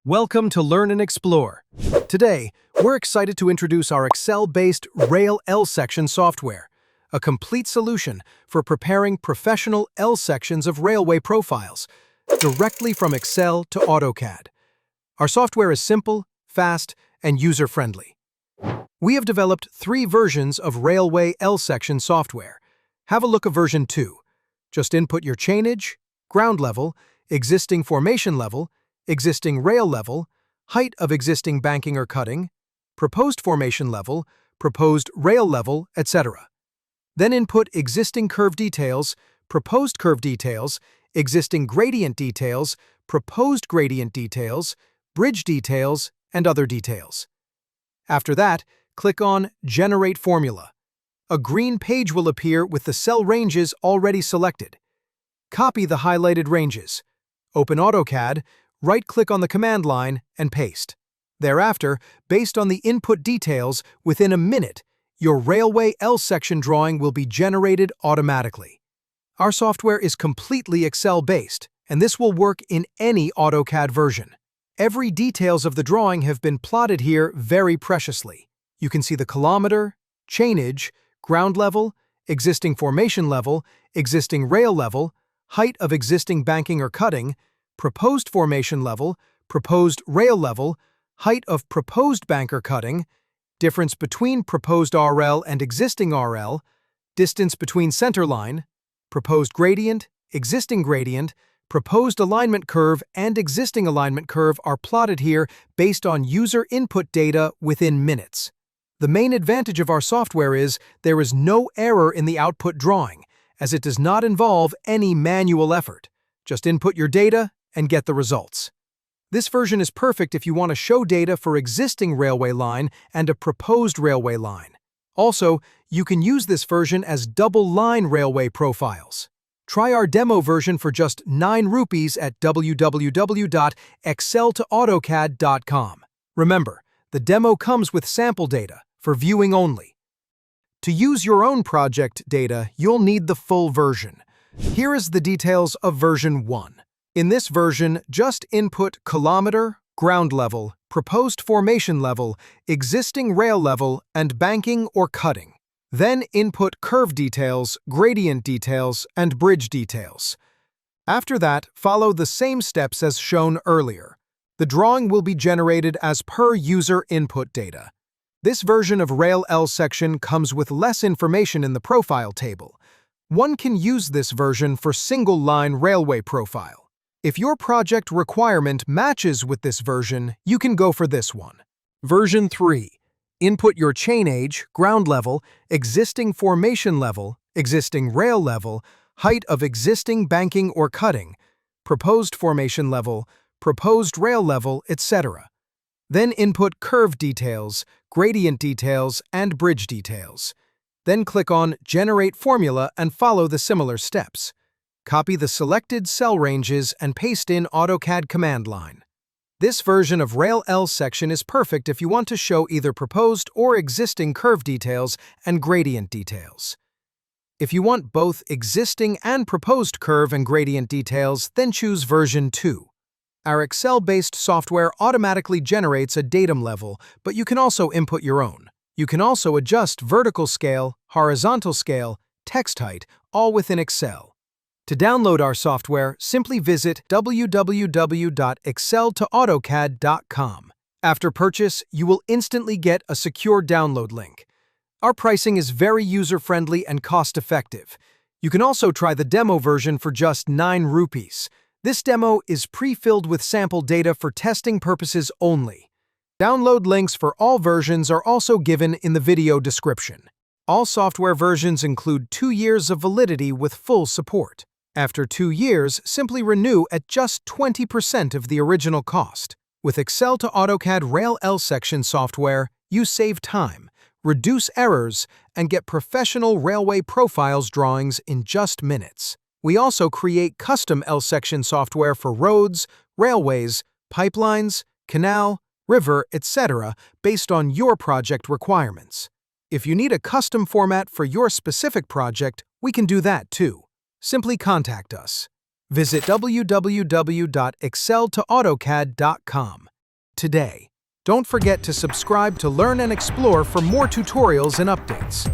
Welcome to Learn and Explore. Today, we're excited to introduce our Excel-based Rail L-section software, a complete solution for preparing professional L-sections of railway profiles, directly from Excel to AutoCAD. Our software is simple, fast, and user-friendly. We have developed 3 versions of Railway L-section software. Have a look at version 2. Just input your chainage, ground level, existing formation level, existing rail level, height of existing banking or cutting, proposed formation level, proposed rail level, etc. Then input existing curve details, proposed curve details, existing gradient details, proposed gradient details, bridge details, and other details. After that, click on Generate Formula. A green page will appear with the cell ranges already selected. Copy the highlighted ranges. Open AutoCAD, right-click on the command line, and paste. Thereafter, based on the input details, within a minute, your Railway L-section drawing will be generated automatically. Our software is completely Excel-based, and this will work in any AutoCAD version. Every details of the drawing have been plotted here very preciously. You can see the kilometer, chainage, ground level, existing formation level, existing rail level, height of existing banking or cutting, proposed formation level, proposed rail level, height of proposed banker cutting, difference between proposed RL and existing RL, distance between centerline, proposed gradient, existing gradient, proposed alignment curve, and existing alignment curve are plotted here based on user input data within minutes. The main advantage of our software is there is no error in the output drawing, as it does not involve any manual effort. Just input your data and get the results. This version is perfect if you want to show data for existing railway line and a proposed railway line. Also, you can use this version as double-line railway profiles. Try our demo version for just 9 rupees at www.exceltoautocad.com. Remember, the demo comes with sample data for viewing only. To use your own project data, you'll need the full version. Here is the details of version 1. In this version, just input kilometer, ground level, proposed formation level, existing rail level, and banking or cutting. Then input curve details, gradient details, and bridge details. After that, follow the same steps as shown earlier. The drawing will be generated as per user input data. This version of Rail L section comes with less information in the profile table. One can use this version for single-line railway profile. If your project requirement matches with this version, you can go for this one. Version 3. Input your chainage, ground level, existing formation level, existing rail level, height of existing banking or cutting, proposed formation level, proposed rail level, etc. Then input curve details, gradient details, and bridge details. Then click on Generate Formula and follow the similar steps. Copy the selected cell ranges and paste in AutoCAD command line. This version of Rail L section is perfect if you want to show either proposed or existing curve details and gradient details. If you want both existing and proposed curve and gradient details, then choose version 2. Our Excel-based software automatically generates a datum level, but you can also input your own. You can also adjust vertical scale, horizontal scale, text height, all within Excel. To download our software, simply visit www.exceltoautocad.com. After purchase, you will instantly get a secure download link. Our pricing is very user-friendly and cost-effective. You can also try the demo version for just 9 rupees. This demo is pre-filled with sample data for testing purposes only. Download links for all versions are also given in the video description. All software versions include 2 years of validity with full support. After 2 years, simply renew at just 20% of the original cost. With Excel to AutoCAD Rail L section software, you save time, reduce errors, and get professional railway profiles drawings in just minutes. We also create custom L section software for roads, railways, pipelines, canal, river, etc. based on your project requirements. If you need a custom format for your specific project, we can do that too. Simply contact us. Visit www.exceltoautocad.com. today. Don't forget to subscribe to learn and explore for more tutorials and updates.